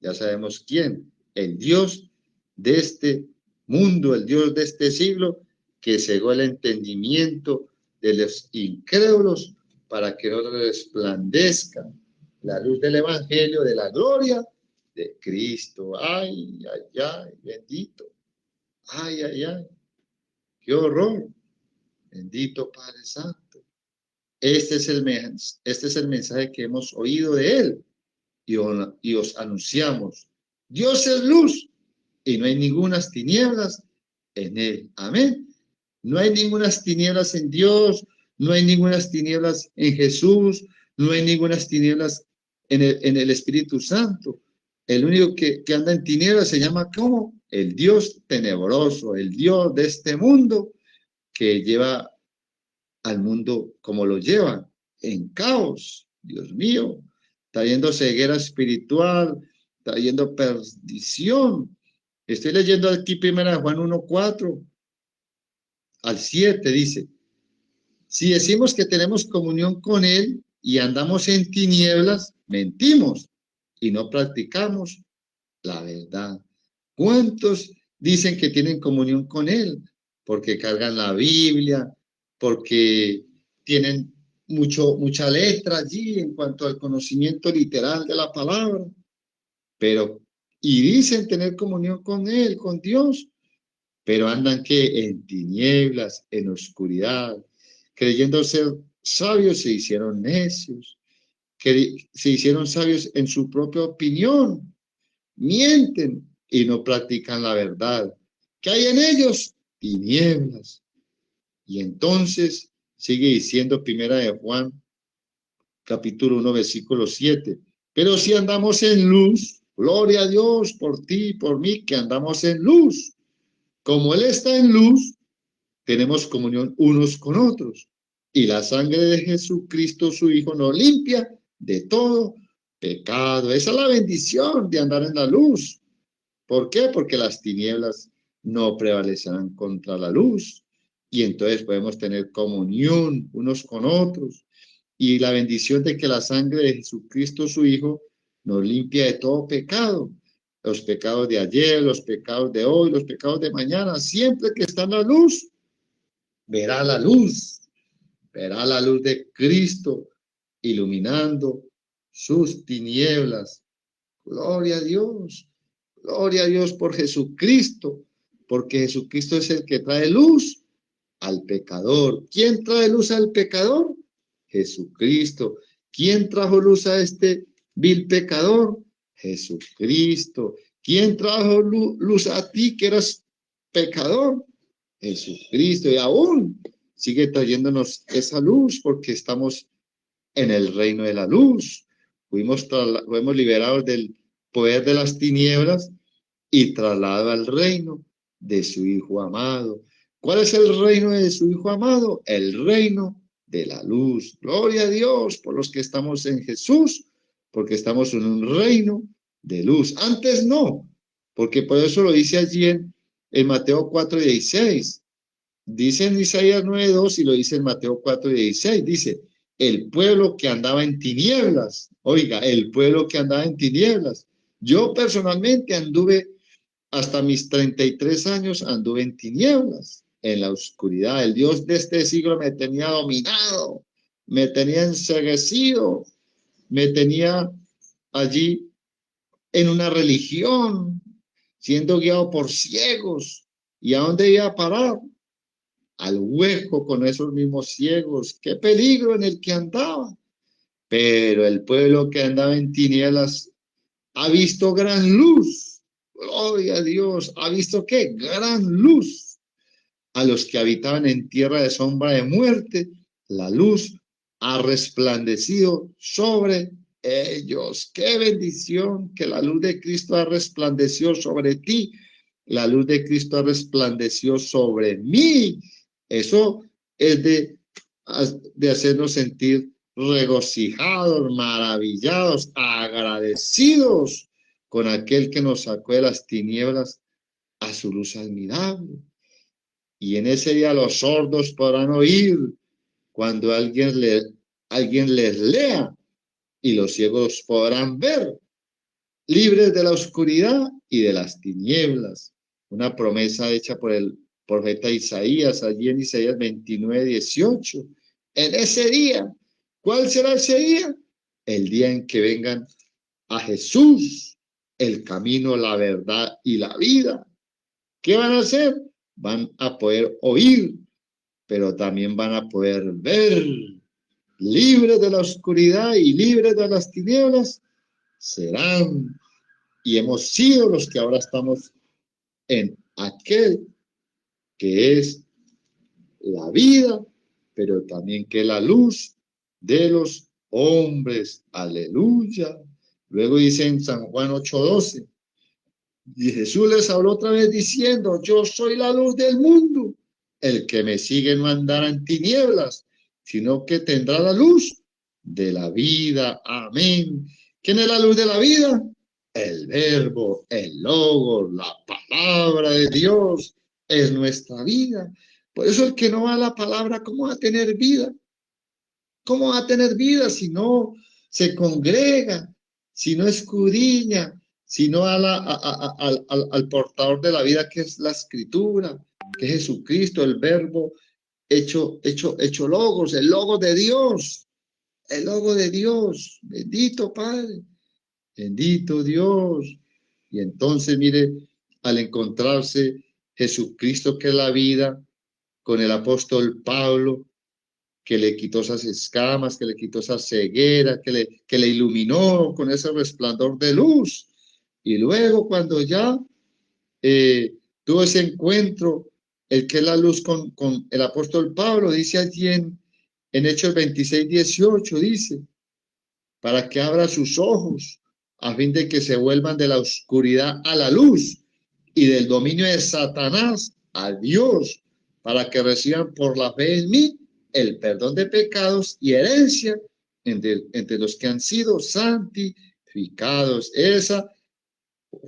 Ya sabemos quién. El Dios de este mundo, el Dios de este siglo, que cegó el entendimiento de los incrédulos para que no resplandezca la luz del Evangelio de la gloria de Cristo. Ay, ay, ay, bendito. Ay, ay, ay, qué horror. Bendito Padre Santo. Este es el mensaje que hemos oído de Él y os anunciamos. Dios es luz y no hay ningunas tinieblas en Él. Amén. No hay ningunas tinieblas en Dios, no hay ningunas tinieblas en Jesús, no hay ningunas tinieblas en el Espíritu Santo. El único que anda en tinieblas se llama ¿cómo? El Dios tenebroso, el Dios de este mundo que lleva al mundo como lo lleva, en caos. Dios mío, trayendo ceguera espiritual, trayendo perdición. Estoy leyendo aquí primera Juan 1:4 al 7, dice, si decimos que tenemos comunión con Él y andamos en tinieblas, mentimos y no practicamos la verdad. ¿Cuántos dicen que tienen comunión con Él? Porque cargan la Biblia, porque tienen mucha letra allí en cuanto al conocimiento literal de la palabra, pero, y dicen tener comunión con Él, con Dios, pero andan que en tinieblas, en oscuridad, creyendo ser sabios se hicieron necios, que se hicieron sabios en su propia opinión, mienten y no practican la verdad. ¿Qué hay en ellos? Tinieblas. Y entonces sigue diciendo primera de Juan, capítulo 1, versículo 7. Pero si andamos en luz, gloria a Dios por ti y por mí, que andamos en luz. Como Él está en luz, tenemos comunión unos con otros. Y la sangre de Jesucristo, su Hijo, nos limpia de todo pecado. Esa es la bendición de andar en la luz. ¿Por qué? Porque las tinieblas no prevalecerán contra la luz. Y entonces podemos tener comunión unos con otros. Y la bendición de que la sangre de Jesucristo, su Hijo, nos limpia de todo pecado. Los pecados de ayer, los pecados de hoy, los pecados de mañana. Siempre que está en la luz, verá la luz. Verá la luz de Cristo iluminando sus tinieblas. Gloria a Dios. Gloria a Dios por Jesucristo, porque Jesucristo es el que trae luz al pecador. ¿Quién trae luz al pecador? Jesucristo. ¿Quién trajo luz a este vil pecador? Jesucristo. ¿Quién trajo luz a ti que eras pecador? Jesucristo. Y aún sigue trayéndonos esa luz porque estamos en el reino de la luz. Fuimos liberados del poder de las tinieblas y trasladado al reino de su Hijo amado. ¿Cuál es el reino de su Hijo amado? El reino de la luz. Gloria a Dios por los que estamos en Jesús, porque estamos en un reino de luz. Antes no, porque por eso lo dice allí en Mateo 4:16. Dice en Isaías 9:2 y lo dice en Mateo 4:16. Dice, el pueblo que andaba en tinieblas. Oiga, el pueblo que andaba en tinieblas. Yo personalmente anduve hasta mis 33 años, anduve en tinieblas, en la oscuridad. El Dios de este siglo me tenía dominado, me tenía enceguecido, me tenía allí en una religión, siendo guiado por ciegos. ¿Y a dónde iba a parar? Al hueco con esos mismos ciegos. ¡Qué peligro en el que andaba! Pero el pueblo que andaba en tinieblas ha visto gran luz. Gloria a Dios. ¿Ha visto qué? Gran luz. A los que habitaban en tierra de sombra de muerte, la luz ha resplandecido sobre ellos. ¡Qué bendición que la luz de Cristo ha resplandecido sobre ti! La luz de Cristo ha resplandecido sobre mí. Eso es de hacernos sentir regocijados, maravillados, agradecidos con aquel que nos sacó de las tinieblas a su luz admirable. Y en ese día los sordos podrán oír cuando alguien les lea, y los ciegos podrán ver, libres de la oscuridad y de las tinieblas. una promesa hecha por el profeta Isaías, allí en Isaías 29:18. En ese día, ¿cuál será ese día? El día en que vengan a Jesús, el camino, la verdad y la vida. ¿Qué van a hacer? Van a poder oír, pero también van a poder ver. Libres de la oscuridad y libres de las tinieblas serán. Y hemos sido los que ahora estamos en aquel que es la vida, pero también que es la luz de los hombres. Aleluya. Luego dice en San Juan 8:12, y Jesús les habló otra vez diciendo, yo soy la luz del mundo. El que me sigue no andará en tinieblas, sino que tendrá la luz de la vida. Amén. ¿Quién es la luz de la vida? El verbo, el logo, la palabra de Dios es nuestra vida. Por eso el que no va a la palabra, ¿cómo va a tener vida? ¿Cómo va a tener vida si no se congrega, si no escudriña, si no al portador de la vida que es la escritura, que es Jesucristo, el verbo hecho logos, el logo de Dios, el logo de Dios? Bendito Padre, bendito Dios. Y entonces, mire, al encontrarse Jesucristo, que es la vida, con el apóstol Pablo, que le quitó esas escamas, que le quitó esa ceguera, que le iluminó con ese resplandor de luz. Y luego cuando ya tuvo ese encuentro, el que es la luz con el apóstol Pablo, dice allí en Hechos 26:18, dice, para que abra sus ojos, a fin de que se vuelvan de la oscuridad a la luz y del dominio de Satanás a Dios, para que reciban por la fe en mí el perdón de pecados y herencia entre los que han sido santificados. Esa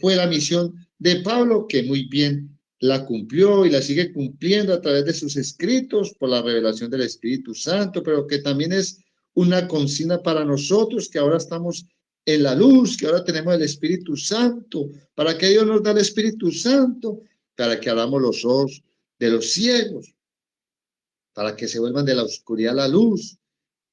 fue la misión de Pablo, que muy bien la cumplió y la sigue cumpliendo a través de sus escritos por la revelación del Espíritu Santo, pero que también es una consigna para nosotros que ahora estamos en la luz, que ahora tenemos el Espíritu Santo. ¿Para qué Dios nos da el Espíritu Santo? Para que abramos los ojos de los ciegos, para que se vuelvan de la oscuridad a la luz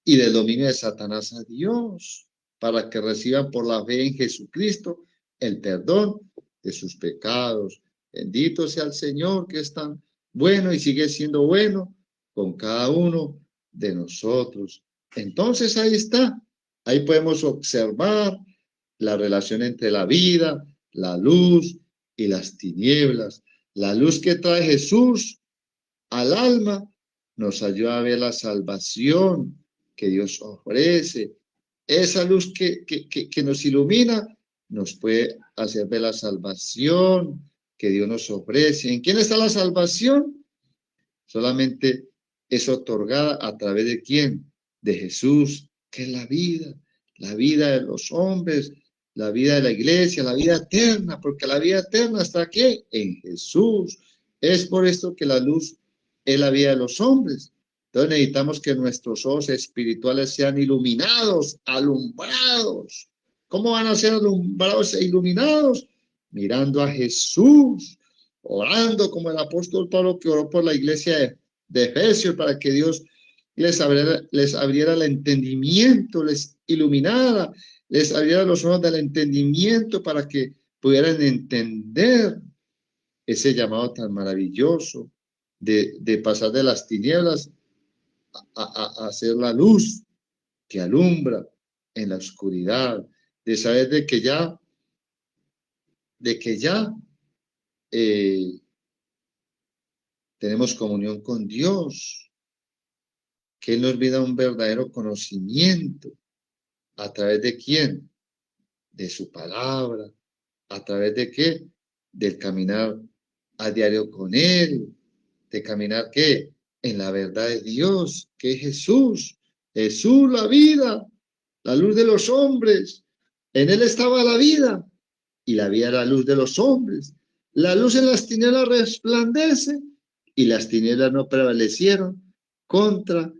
y del dominio de Satanás a Dios, para que reciban por la fe en Jesucristo el perdón de sus pecados. Bendito sea el Señor, que es tan bueno y sigue siendo bueno con cada uno de nosotros. Entonces ahí está, ahí podemos observar la relación entre la vida, la luz y las tinieblas. La luz que trae Jesús al alma nos ayuda a ver la salvación que Dios ofrece. Esa luz que nos ilumina nos puede hacer ver la salvación que Dios nos ofrece. ¿En quién está la salvación? Solamente es otorgada a través de quién? De Jesús, que es la vida de los hombres, la vida de la iglesia, la vida eterna, porque la vida eterna está aquí en Jesús. Es por esto que la luz es la vida de los hombres. Entonces necesitamos que nuestros ojos espirituales sean iluminados, alumbrados. ¿Cómo van a ser alumbrados e iluminados? Mirando a Jesús, orando como el apóstol Pablo, que oró por la iglesia de Efesios, para que Dios les abriera el entendimiento, les iluminara, les abriera los ojos del entendimiento para que pudieran entender ese llamado tan maravilloso de pasar de las tinieblas a hacer la luz que alumbra en la oscuridad, de saber de que ya tenemos comunión con Dios, que Él nos brinda un verdadero conocimiento. ¿A través de quién? De su palabra. ¿A través de qué? Del caminar a diario con Él. ¿De caminar qué? En la verdad de Dios, que es Jesús. Jesús, la vida, la luz de los hombres. En Él estaba la vida, y la vida era la luz de los hombres. La luz en las tinieblas resplandece, y las tinieblas no prevalecieron contra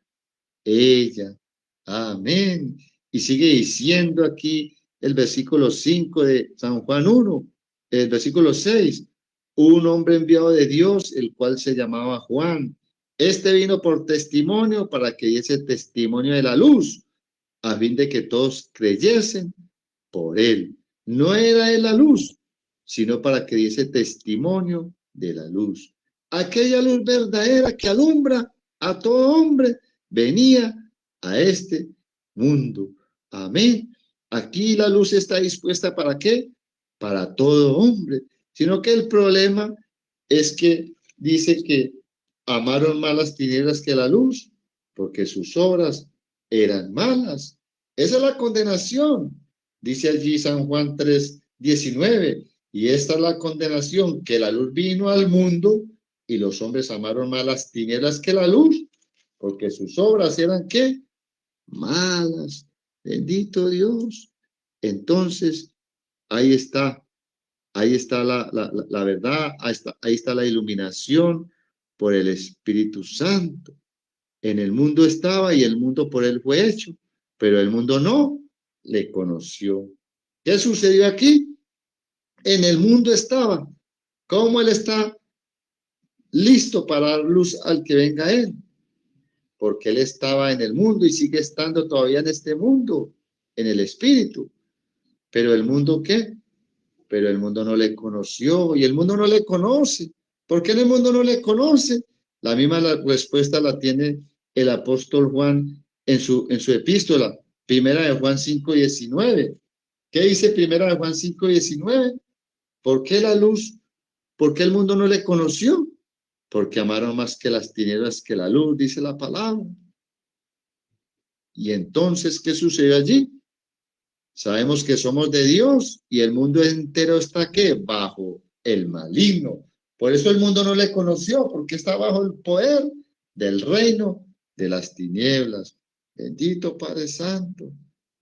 ella. Amén. Y sigue diciendo aquí el versículo 5 de San Juan 1, el versículo 6. un hombre enviado de Dios, el cual se llamaba Juan. Este vino por testimonio para que diese testimonio de la luz, a fin de que todos creyesen por él. No era él la luz, sino para que diese testimonio de la luz. Aquella luz verdadera que alumbra a todo hombre venía a este mundo. Amén. Aquí la luz está dispuesta ¿para qué? Para todo hombre. Sino que el problema es que dice que amaron más las tinieblas que la luz, porque sus obras eran malas. Esa es la condenación. Dice allí San Juan 3:19, y esta es la condenación, que la luz vino al mundo y los hombres amaron más las tinieblas que la luz, porque sus obras eran ¿qué? Malas. Bendito Dios. Entonces, ahí está la verdad, ahí está la iluminación por el Espíritu Santo. En el mundo estaba y el mundo por él fue hecho, pero el mundo no le conoció. ¿Qué sucedió aquí? En el mundo estaba. ¿Cómo él está listo para dar luz al que venga a él? Porque él estaba en el mundo y sigue estando todavía en este mundo, en el Espíritu. Pero el mundo ¿qué? Pero el mundo no le conoció y el mundo no le conoce. ¿Por qué el mundo no le conoce? La misma respuesta la tiene el apóstol Juan en su epístola, primera de Juan 5:19. ¿Qué dice primera de Juan 5:19? ¿Por qué la luz? ¿Por qué el mundo no le conoció? Porque amaron más que las tinieblas que la luz, dice la palabra. Y entonces, ¿qué sucedió allí? Sabemos que somos de Dios y el mundo entero está ¿qué? Bajo el maligno. Por eso el mundo no le conoció, porque está bajo el poder del reino de las tinieblas. Bendito Padre Santo,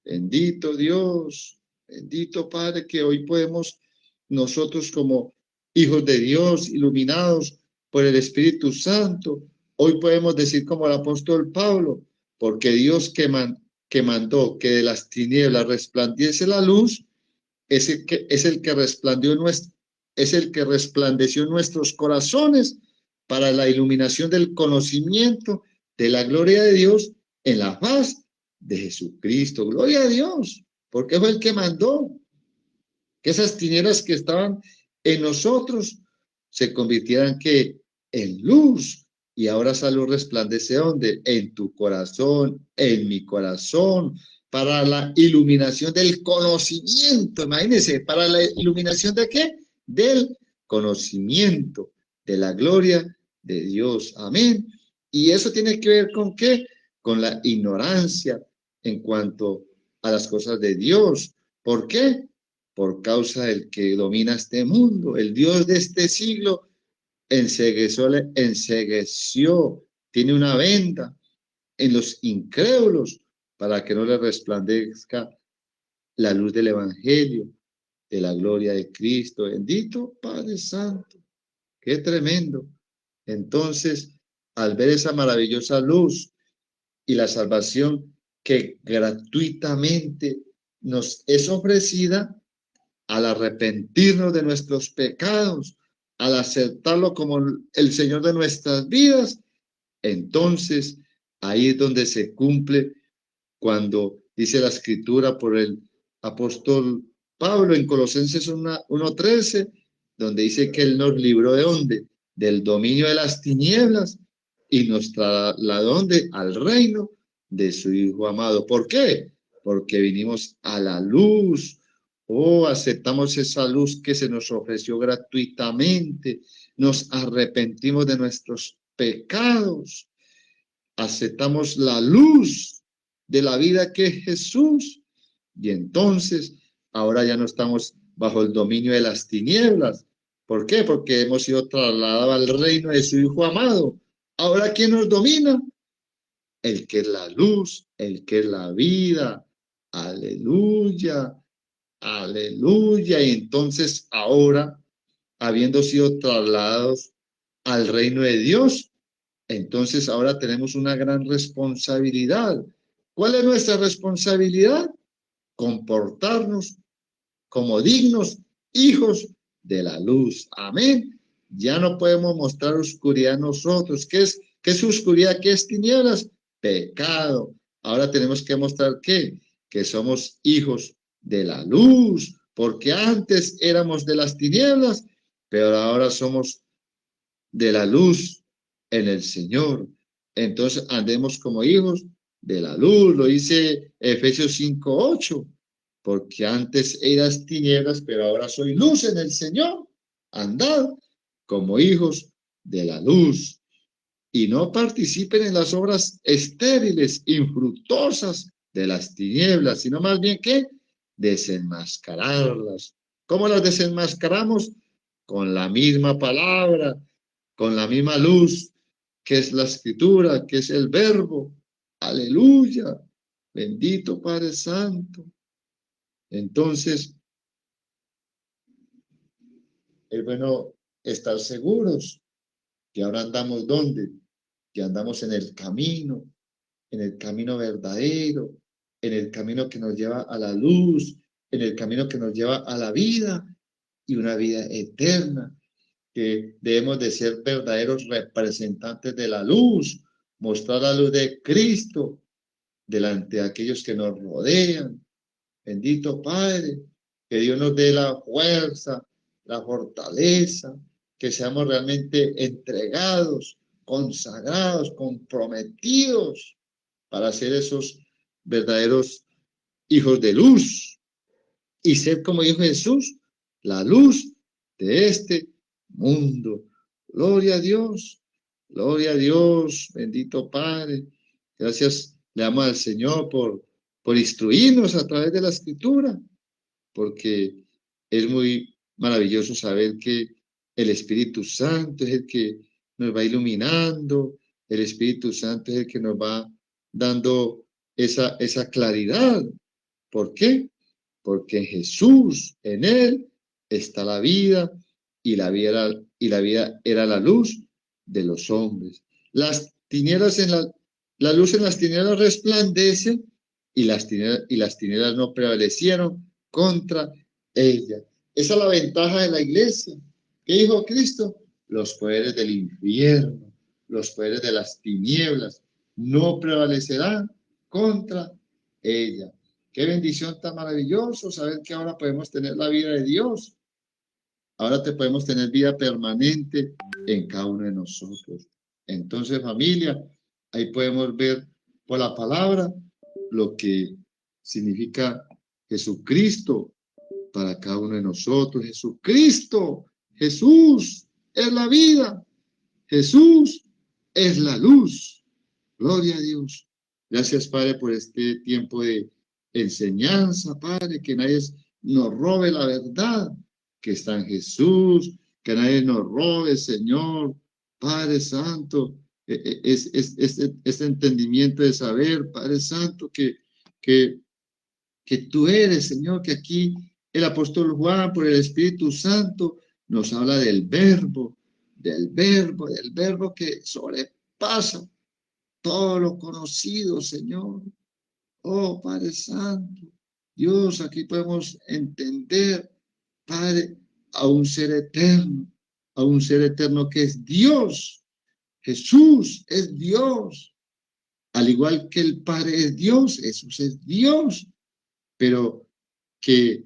bendito Dios, bendito Padre, que hoy podemos nosotros como hijos de Dios, iluminados por el Espíritu Santo, hoy podemos decir como el apóstol Pablo, porque Dios que mandó que de las tinieblas resplandiese la luz, es el que resplandeció en nuestros corazones para la iluminación del conocimiento de la gloria de Dios en la faz de Jesucristo. Gloria a Dios, porque fue el que mandó que esas tinieblas que estaban en nosotros se convirtieran que en luz. Y ahora esa luz resplandece ¿dónde? En tu corazón, en mi corazón, para la iluminación del conocimiento. Imagínense, ¿para la iluminación de qué? Del conocimiento, de la gloria de Dios. Amén. Y eso tiene que ver con qué? Con la ignorancia en cuanto a las cosas de Dios. ¿Por qué? Por causa del que domina este mundo, el Dios de este siglo, encegueció, tiene una venda en los incrédulos para que no le resplandezca la luz del Evangelio, de la gloria de Cristo. Bendito Padre Santo, qué tremendo. Entonces, al ver esa maravillosa luz y la salvación que gratuitamente nos es ofrecida, al arrepentirnos de nuestros pecados, al aceptarlo como el Señor de nuestras vidas, entonces ahí es donde se cumple cuando dice la Escritura por el apóstol Pablo en Colosenses 1:13, donde dice que Él nos libró ¿de dónde? Del dominio de las tinieblas y nos trasladó ¿dónde? Al reino de su Hijo amado. ¿Por qué? Porque vinimos a la luz. Oh, aceptamos esa luz que se nos ofreció gratuitamente. Nos arrepentimos de nuestros pecados. Aceptamos la luz de la vida que es Jesús. Y entonces, ahora ya no estamos bajo el dominio de las tinieblas. ¿Por qué? Porque hemos sido trasladados al reino de su Hijo amado. Ahora, ¿quién nos domina? El que es la luz, el que es la vida. Aleluya, aleluya. Y entonces ahora, habiendo sido trasladados al reino de Dios, entonces ahora tenemos una gran responsabilidad. ¿Cuál es nuestra responsabilidad? Comportarnos como dignos hijos de la luz. Amén. Ya no podemos mostrar oscuridad nosotros. ¿Qué es oscuridad? ¿Qué es tinieblas? Pecado. Ahora tenemos que mostrar ¿qué? Que somos hijos de la luz, porque antes éramos de las tinieblas, pero ahora somos de la luz en el Señor. Entonces andemos como hijos de la luz, lo dice Efesios 5:8, porque antes eras tinieblas, pero ahora soy luz en el Señor. Andad como hijos de la luz y no participen en las obras estériles, infructuosas de las tinieblas, sino más bien que desenmascararlas. ¿Cómo las desenmascaramos? Con la misma palabra, con la misma luz, que es la escritura, que es el verbo. Aleluya. Bendito Padre Santo. Entonces, es bueno estar seguros que ahora andamos ¿dónde? Que andamos en el camino verdadero, en el camino que nos lleva a la luz, en el camino que nos lleva a la vida y una vida eterna, que debemos de ser verdaderos representantes de la luz, mostrar la luz de Cristo delante de aquellos que nos rodean. Bendito Padre, que Dios nos dé la fuerza, la fortaleza, que seamos realmente entregados, consagrados, comprometidos para ser esos verdaderos hijos de luz y ser como dijo Jesús, la luz de este mundo. Gloria a Dios, bendito Padre. Gracias le damos al Señor por instruirnos a través de la Escritura, porque es muy maravilloso saber que el Espíritu Santo es el que nos va iluminando, el Espíritu Santo es el que nos va dando esa claridad. ¿Por qué? Porque en Jesús, en Él, está la vida y la vida era la luz de los hombres. Las tinieblas la luz en las tinieblas resplandece y las tinieblas no prevalecieron contra ella. Esa es la ventaja de la iglesia. ¿Qué dijo Cristo? Los poderes del infierno, los poderes de las tinieblas no prevalecerán contra ella. Qué bendición tan maravilloso saber que ahora podemos tener la vida de Dios. Ahora te podemos tener vida permanente en cada uno de nosotros. Entonces, familia, ahí podemos ver por la palabra lo que significa Jesucristo para cada uno de nosotros. Jesucristo, Jesús es la vida. Jesús es la luz. Gloria a Dios. Gracias, Padre, por este tiempo de enseñanza, Padre, que nadie nos robe la verdad que está en Jesús, que nadie nos robe, Señor, Padre Santo, este entendimiento de saber, Padre Santo, que tú eres, Señor, que aquí el apóstol Juan, por el Espíritu Santo, nos habla del verbo que sobrepasa todo lo conocido, Señor. Oh, Padre Santo, Dios, aquí podemos entender, Padre, a un ser eterno que es Dios. Jesús es Dios. Al igual que el Padre es Dios, Jesús es Dios, pero que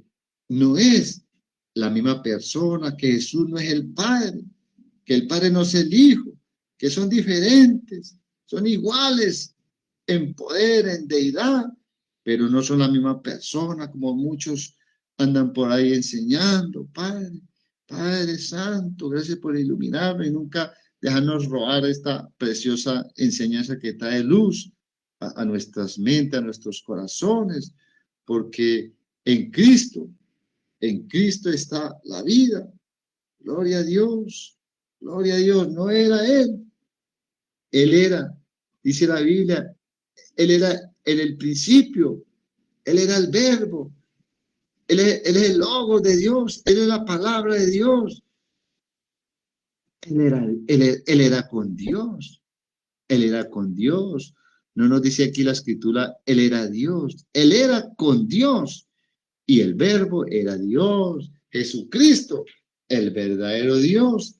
no es la misma persona, que Jesús no es el Padre, que el Padre no es el Hijo, que son diferentes, son iguales en poder, en deidad, pero no son la misma persona, como muchos andan por ahí enseñando. Padre Santo, gracias por iluminarnos y nunca dejarnos robar esta preciosa enseñanza que trae luz a nuestras mentes, a nuestros corazones, porque en Cristo está la vida. Gloria a Dios, no era Él era, dice la Biblia, Él era en el principio, Él era el verbo, Él es el logo de Dios, Él es la palabra de Dios. Él era con Dios, Él era con Dios. No nos dice aquí la escritura, Él era Dios, Él era con Dios y el verbo era Dios, Jesucristo, el verdadero Dios,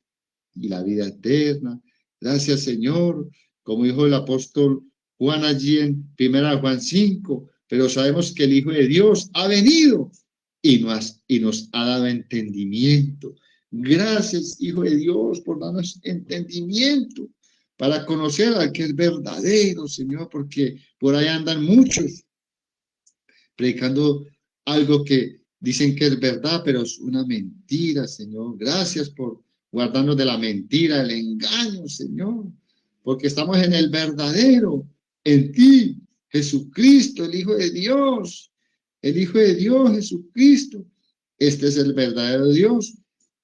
y la vida eterna. Gracias, Señor, como dijo el apóstol Juan allí en 1 Juan 5, pero sabemos que el Hijo de Dios ha venido y nos ha dado entendimiento. Gracias, Hijo de Dios, por darnos entendimiento para conocer al que es verdadero, Señor, porque por ahí andan muchos predicando algo que dicen que es verdad, pero es una mentira, Señor. Gracias por guardarnos de la mentira, el engaño, Señor, porque estamos en el verdadero, en ti, Jesucristo, el Hijo de Dios, el Hijo de Dios, Jesucristo. Este es el verdadero Dios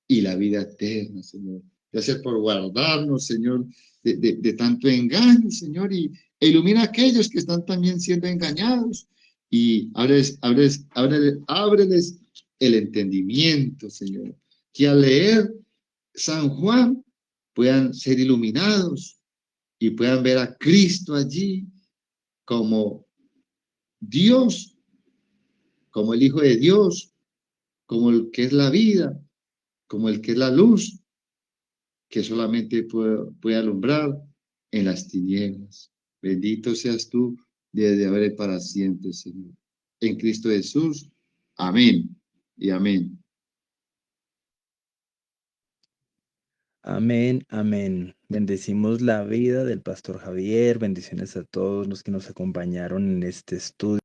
y la vida eterna, Señor. Gracias por guardarnos, Señor, de tanto engaño, Señor, e ilumina a aquellos que están también siendo engañados y ábreles el entendimiento, Señor, que al leer San Juan puedan ser iluminados y puedan ver a Cristo allí como Dios, como el Hijo de Dios, como el que es la vida, como el que es la luz, que solamente puede alumbrar en las tinieblas. Bendito seas tú desde ahora y para siempre, Señor. En Cristo Jesús. Amén y amén. Amén, amén. Bendecimos la vida del pastor Javier, bendiciones a todos los que nos acompañaron en este estudio.